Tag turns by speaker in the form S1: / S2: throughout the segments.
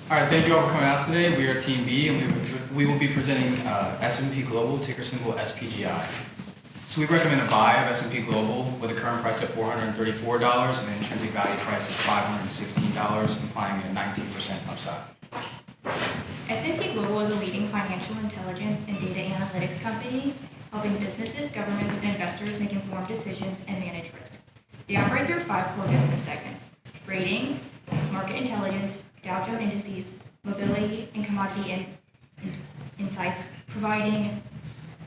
S1: All right, thank you all for coming out today. We are Team B, and we will be presenting S&P Global, ticker symbol SPGI. So we recommend a buy of S&P Global with a current price of $434 and an intrinsic value price of $516, implying a 19% upside.
S2: S&P Global is a leading financial intelligence and data analytics company, helping businesses, governments, and investors make informed decisions and manage risk. They operate through 5 core business segments: ratings, market intelligence, Dow Jones indices, mobility, and commodity insights, providing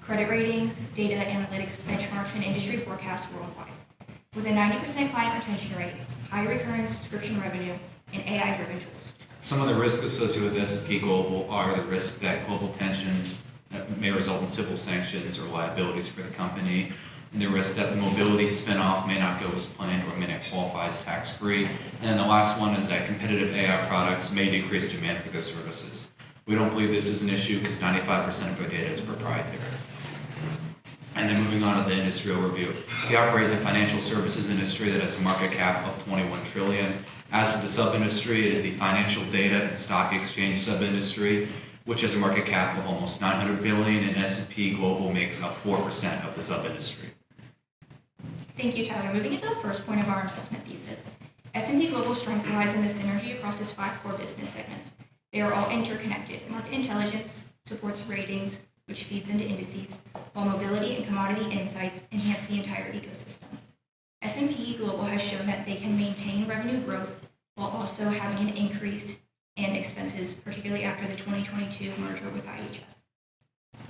S2: credit ratings, data analytics, benchmarks, and industry forecasts worldwide. With a 90% client retention rate, high recurring subscription revenue, and AI-driven tools.
S3: Some of the risks associated with S&P Global are the risk that global tensions may result in civil sanctions or liabilities for the company, and the risk that the mobility spinoff may not go as planned or may not qualify as tax-free. And then the last one is that competitive AI products may decrease demand for their services. We don't believe this is an issue because 95% of their data is proprietary. And then moving on to the industry overview. They operate in the financial services industry that has a market cap of $21 trillion. As for the sub-industry, it is the financial data and stock exchange sub-industry, which has a market cap of almost $900 billion, and S&P Global makes up 4% of the sub-industry.
S2: Thank you, Tyler. Moving into the first point of our investment thesis. S&P Global's strength lies in the synergy across its 5 core business segments. They are all interconnected. Market intelligence supports ratings, which feeds into indices, while mobility and commodity insights enhance the entire ecosystem. S&P Global has shown that they can maintain revenue growth while also having an increase in expenses, particularly after the 2022 merger with IHS.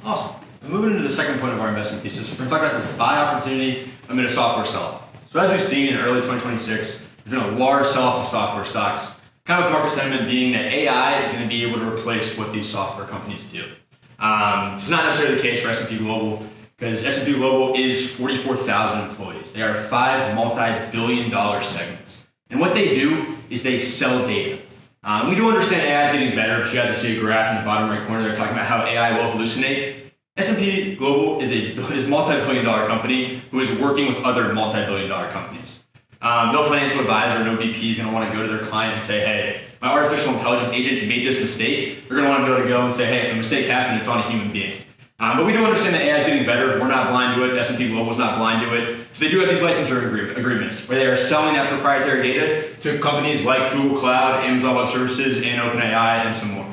S4: Awesome. And moving into the second point of our investment thesis, we're going to talk about this buy opportunity amid a software sell-off. So as we've seen in early 2026, there's been a large sell-off of software stocks, kind of with market sentiment being that AI is going to be able to replace what these software companies do. It's not necessarily the case for S&P Global, because S&P Global is 44,000 employees. They are 5 multi-billion-dollar segments. And what they do is they sell data. We do understand AI is getting better. If you guys see a graph in the bottom right corner, they're talking about how AI will hallucinate. S&P Global is a multi-billion-dollar company who is working with other multi-billion-dollar companies. No financial advisor, no VP is going to want to go to their client and say, hey, my artificial intelligence agent made this mistake. They're going to want to be able to go and say, hey, if a mistake happened, it's on a human being. But we do understand that AI is getting better. We're not blind to it. S&P Global is not blind to it. So they do have these licensure agreements where they are selling that proprietary data to companies like Google Cloud, Amazon Web Services, and OpenAI, and some more.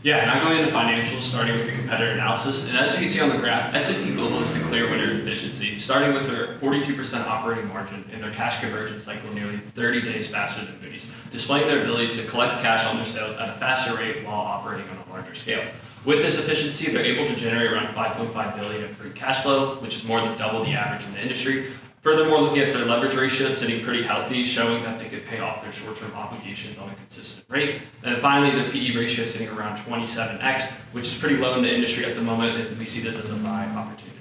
S5: Yeah, now going into financials, starting with the competitor analysis. And as you can see on the graph, S&P Global is the clear winner in efficiency, starting with their 42% operating margin and their cash conversion cycle nearly 30 days faster than Moody's, displaying their ability to collect cash on their sales at a faster rate while operating on a larger scale. With this efficiency, they're able to generate around $5.5 billion in free cash flow, which is more than double the average in the industry. Furthermore, looking at their leverage ratio sitting pretty healthy, showing that they could pay off their short-term obligations on a consistent rate. And then finally, their PE ratio sitting around 27x, which is pretty low in the industry at the moment, and we see this as a buy opportunity.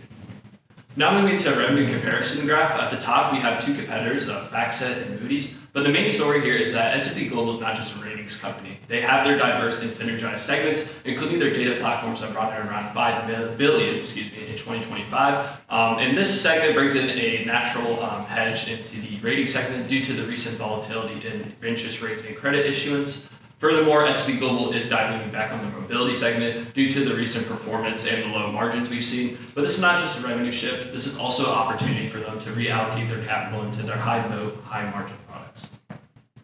S5: Now moving to a revenue comparison graph. At the top, we have 2 competitors, FactSet and Moody's. But the main story here is that S&P Global is not just a ratings company. They have their diverse and synergized segments, including their data platforms that brought in around $5 billion in 2025. And this segment brings in a natural hedge into the rating segment due to the recent volatility in interest rates and credit issuance. Furthermore, S&P Global is dialing back on the mobility segment due to the recent performance and the low margins we've seen. But this is not just a revenue shift. This is also an opportunity for them to reallocate their capital into their high-low, high-margin products.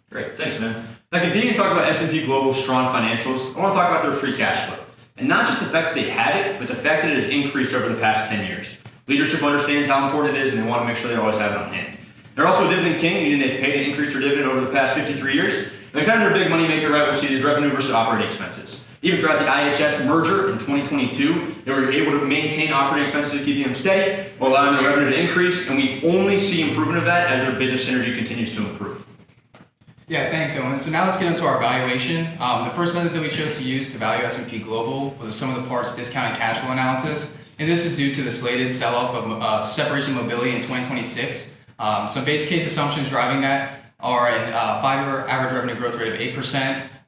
S4: Great, thanks, man. Now, continuing to talk about S&P Global's strong financials, I want to talk about their free cash flow. And not just the fact that they have it, but the fact that it has increased over the past 10 years. Leadership understands how important it is, and they want to make sure they always have it on hand. They're also a dividend king, meaning they've paid and increased their dividend over the past 53 years. And kind of their big money maker, right, we'll see these revenue versus operating expenses. Even throughout the IHS merger in 2022, they were able to maintain operating expenses to keep them steady while allowing their revenue to increase, and we only see improvement of that as their business synergy continues to improve.
S1: Yeah, thanks, Owen. So now let's get into our valuation. The first method that we chose to use to value S&P Global was a sum of the parts discounted cash flow analysis, and this is due to the slated sell-off of separation mobility in 2026. Some base case assumptions driving that are a 5-year average revenue growth rate of 8%,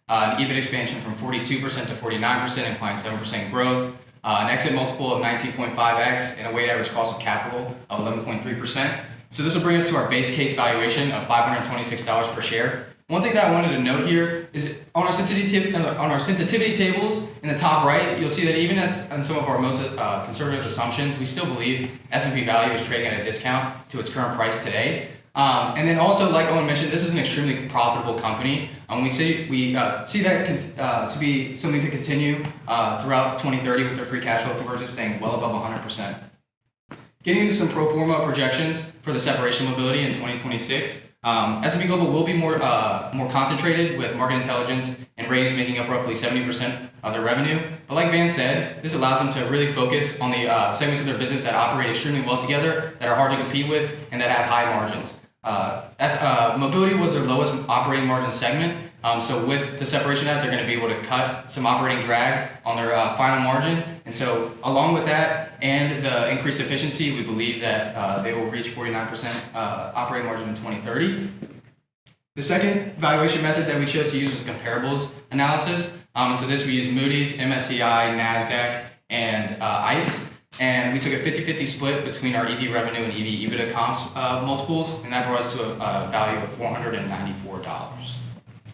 S1: an EBIT expansion from 42% to 49%, implying 7% growth, an exit multiple of 19.5x, and a weighted average cost of capital of 11.3%. So this will bring us to our base case valuation of $526 per share. One thing that I wanted to note here is on our sensitivity tables in the top right, you'll see that even on some of our most conservative assumptions, we still believe S&P value is trading at a discount to its current price today. And then also, like Owen mentioned, this is an extremely profitable company. We see that to be something to continue throughout 2030 with their free cash flow conversion staying well above 100%. Getting into some pro forma projections for the separation mobility in 2026, S&P Global will be more concentrated with market intelligence and ratings making up roughly 70% of their revenue. But like Van said, this allows them to really focus on the segments of their business that operate extremely well together, that are hard to compete with, and that have high margins. Mobility was their lowest operating margin segment. So with the separation of that, they're going to be able to cut some operating drag on their final margin. And so along with that and the increased efficiency, we believe that they will reach 49% operating margin in 2030. The second valuation method that we chose to use was comparables analysis. And so this we use Moody's, MSCI, NASDAQ, and ICE. And we took a 50-50 split between our EV revenue and EV EBITDA comps multiples, and that brought us to a value of $494.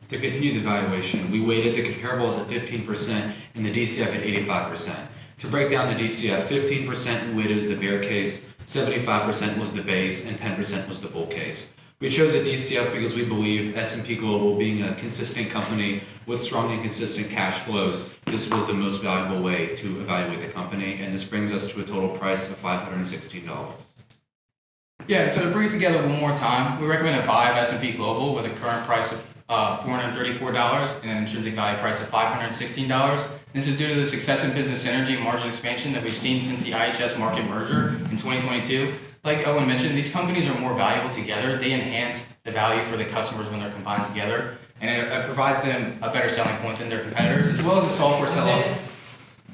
S3: To continue the valuation, we weighted the comparables at 15% and the DCF at 85%. To break down the DCF, 15% weighted as the bear case, 75% was the base, and 10% was the bull case. We chose a DCF because we believe S&P Global, being a consistent company with strong and consistent cash flows, this was the most valuable way to evaluate the company, and this brings us to a total price of $516.
S1: Yeah, so to bring it together one more time, we recommend a buy of S&P Global with a current price of $434 and an intrinsic value price of $516. This is due to the success in business synergy and margin expansion that we've seen since the IHS market merger in 2022. Like Owen mentioned, these companies are more valuable together. They enhance the value for the customers when they're combined together, and it provides them a better selling point than their competitors, as well as a software sell-off.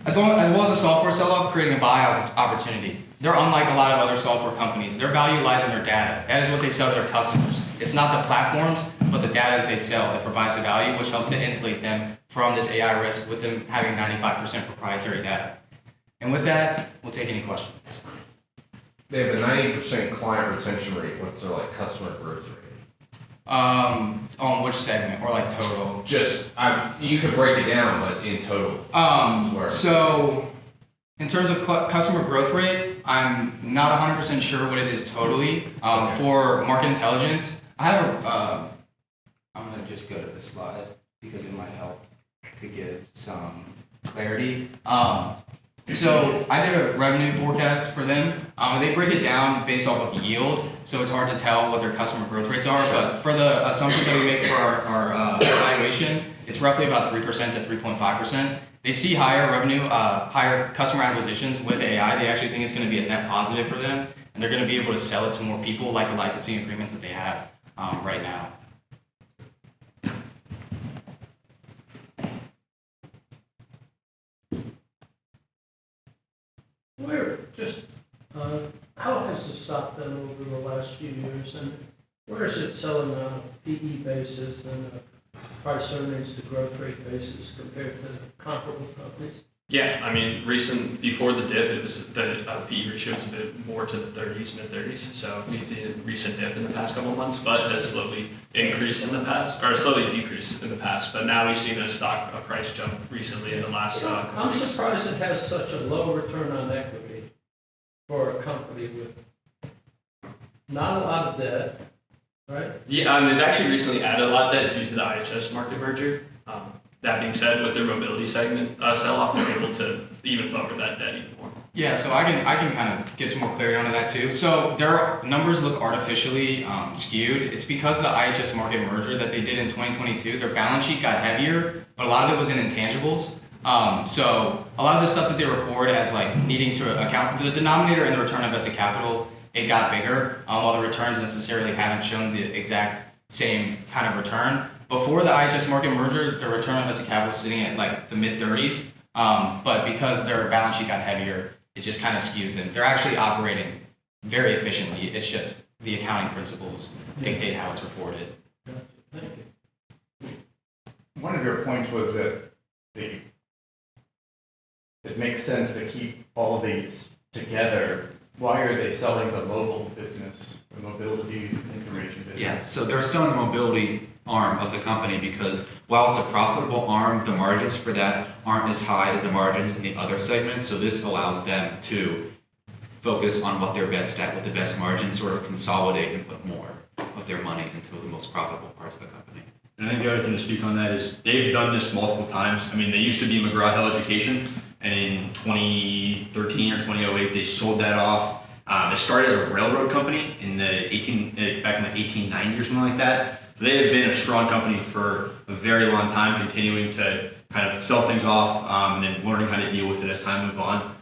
S1: As well as a software sell-off, creating a buy opportunity. They're unlike a lot of other software companies. Their value lies in their data. That is what they sell to their customers. It's not the platforms, but the data that they sell that provides the value, which helps to insulate them from this AI risk with them having 95% proprietary data. And with that, we'll take any questions.
S6: They have a 90% client retention rate. What's their customer growth rate?
S1: On which segment or total?
S6: Just you could break it down, but in total.
S1: So in terms of customer growth rate, I'm not 100% sure what it is totally.
S6: Okay.
S1: For market intelligence, I have I'm gonna just go to this slide because it might help to give some clarity. So I did a revenue forecast for them. They break it down based off of yield, so it's hard to tell what their customer growth rates are. But for the assumptions that we make for our evaluation, it's roughly about 3% to 3.5%. They see higher revenue, higher customer acquisitions with AI. They actually think it's going to be a net positive for them, and they're going to be able to sell it to more people, like the licensing agreements that they have right now.
S7: How has the stock done over the last few years, and where is it selling on a PE basis and a price earnings to growth rate basis compared to comparable companies?
S5: Yeah, I mean, before the dip, it was the PE ratio was a bit more to the 30s, mid-30s. So we've seen a recent dip in the past couple of months, but has slowly increased in the past, or slowly decreased in the past. But now we've seen a price jump recently in the last couple
S7: I'm
S5: of weeks.
S7: surprised it has such a low return on equity for a company with not a lot of debt, right?
S5: Yeah, they've actually recently added a lot of debt due to the IHS market merger. That being said, with their mobility segment sell-off, they're able to even lower that debt even more.
S1: Yeah, so I can kind of get some more clarity onto that too. So their numbers look artificially skewed. It's because of the IHS market merger that they did in 2022. Their balance sheet got heavier, but a lot of it was in intangibles. So a lot of the stuff that they record as needing to account the denominator and the return on invested capital, it got bigger, while the returns necessarily haven't shown the exact same kind of return. Before the IHS market merger, the return on invested capital was sitting at the mid-30s, but because their balance sheet got heavier, it just kind of skews them. They're actually operating very efficiently. It's just the accounting principles dictate how it's reported.
S7: Thank you.
S8: One of your points was that it makes sense to keep all of these together. Why are they selling the mobile business, the mobility information business?
S3: Yeah, so they're selling mobility arm of the company, because while it's a profitable arm, the margins for that aren't as high as the margins in the other segments. So this allows them to focus on what they're best at with the best margins, sort of consolidate and put more of their money into the most profitable parts of the company.
S4: And I think the other thing to speak on that is they've done this multiple times. I mean, they used to be McGraw-Hill Education, and in 2013 or 2008, they sold that off. They started as a railroad company in back in the 1890s or something like that. They have been a strong company for a very long time, continuing to kind of sell things off and then learning how to deal with it as time moves on.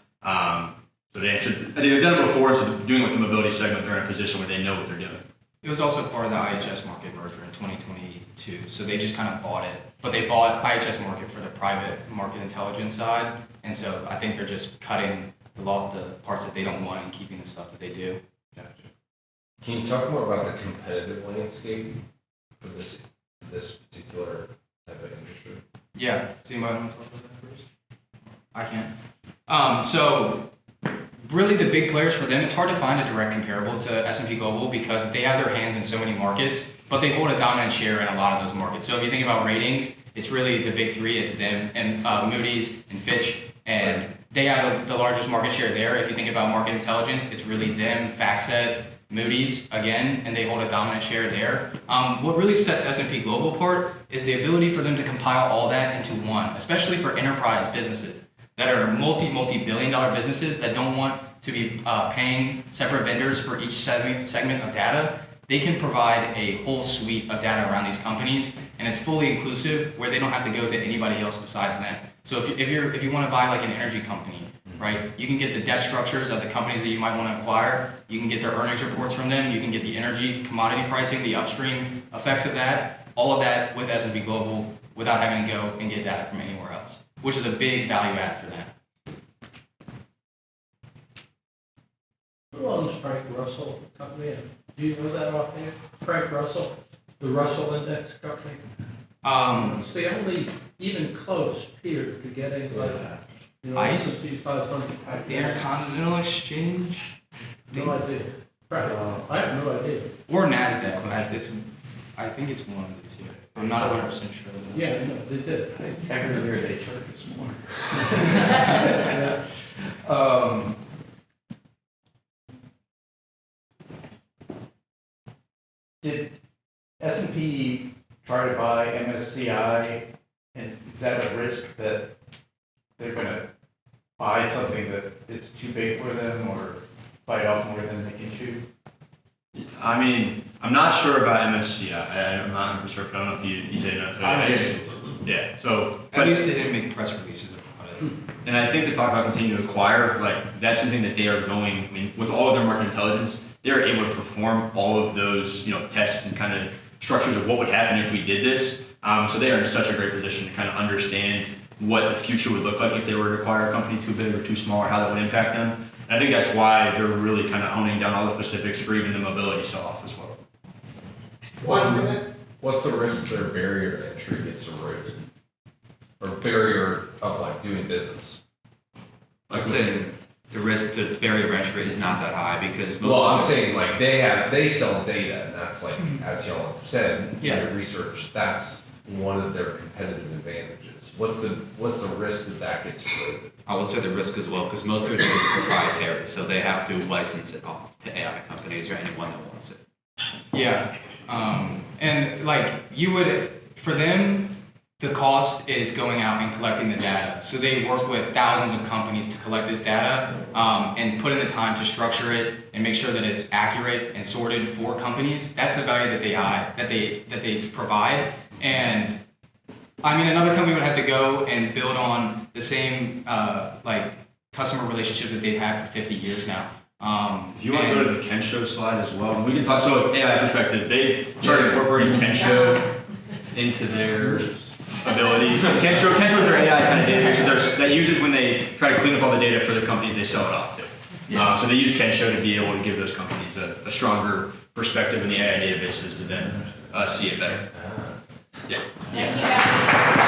S4: So they've done it before, so doing with the mobility segment, they're in a position where they know what they're doing.
S1: It was also part of the IHS Market merger in 2022, so they just kind of bought it. But they bought IHS Market for the private market intelligence side, and so I think they're just cutting the parts that they don't want and keeping the stuff that they do.
S6: Gotcha. Can you talk more about the competitive landscape for this particular type of industry?
S1: Yeah. So anybody want to talk about that first? I can. So really the big players for them, it's hard to find a direct comparable to S&P Global because they have their hands in so many markets, but they hold a dominant share in a lot of those markets. So if you think about ratings, it's really the big three. It's them and Moody's and Fitch, and they have the largest market share there. If you think about market intelligence, it's really them, FactSet, Moody's again, and they hold a dominant share there. What really sets S&P Global apart is the ability for them to compile all that into one, especially for enterprise businesses that are multi-billion-dollar businesses that don't want to be paying separate vendors for each segment of data. They can provide a whole suite of data around these companies, and it's fully inclusive where they don't have to go to anybody else besides them. So if you want to buy like an energy company, right, you can get the debt structures of the companies that you might want to acquire. You can get their earnings reports from them. You can get the energy commodity pricing, the upstream effects of that, all of that with S&P Global without having to go and get data from anywhere else, which is a big value add for them.
S7: Who owns Frank Russell Company? Do you know that offhand? Frank Russell, the Russell Index Company? It's the only even close peer to getting like,
S1: ICE?
S7: S&P 500.
S1: The Intercontinental Exchange?
S7: No idea. Right. I have no idea.
S1: Or NASDAQ. I think it's one of the two. I'm not 100% sure. Though.
S7: Yeah, no, they did.
S8: Every year they charge us more. Did S&P try to buy MSCI, and is that a risk that they're going to buy something that is too big for them or bite off more than they can chew?
S4: I mean, I'm not sure about MSCI. I'm not sure. I don't know if you say no. I guess, yeah. So
S1: At least they didn't make press releases about it.
S4: And I think to talk about continuing to acquire, like that's something that they are going. I mean, with all of their market intelligence, they are able to perform all of those, tests and kind of structures of what would happen if we did this. So they are in such a great position to kind of understand what the future would look like if they were to acquire a company too big or too small, or how that would impact them. And I think that's why they're really kind of honing down all the specifics for even the mobility sell-off as well.
S6: What's the risk their barrier to entry gets eroded? Or barrier of like doing business?
S3: I'd say the risk, the barrier of entry is not that high because most.
S6: Well, I'm saying like they sell data, and that's like as y'all have said in
S1: Yeah.
S6: your research, that's one of their competitive advantages. What's the risk that gets eroded?
S3: I would say the risk as well because most of their data is proprietary, so they have to license it off to AI companies or anyone that wants it.
S1: Yeah. And like for them, the cost is going out and collecting the data. So they work with thousands of companies to collect this data and put in the time to structure it and make sure that it's accurate and sorted for companies. That's the value that they provide. And I mean, another company would have to go and build on the same customer relationships that they've had for 50 years now.
S4: If you want to go to the Kensho slide as well, we can talk. So AI perspective, they've started incorporating Kensho into their ability. Kensho is their AI kind of database that uses when they try to clean up all the data for the companies they sell it off to.
S1: Yeah.
S4: So they use Kensho to be able to give those companies a stronger perspective in the AI databases to then see it better. Yeah.
S2: Thank you guys.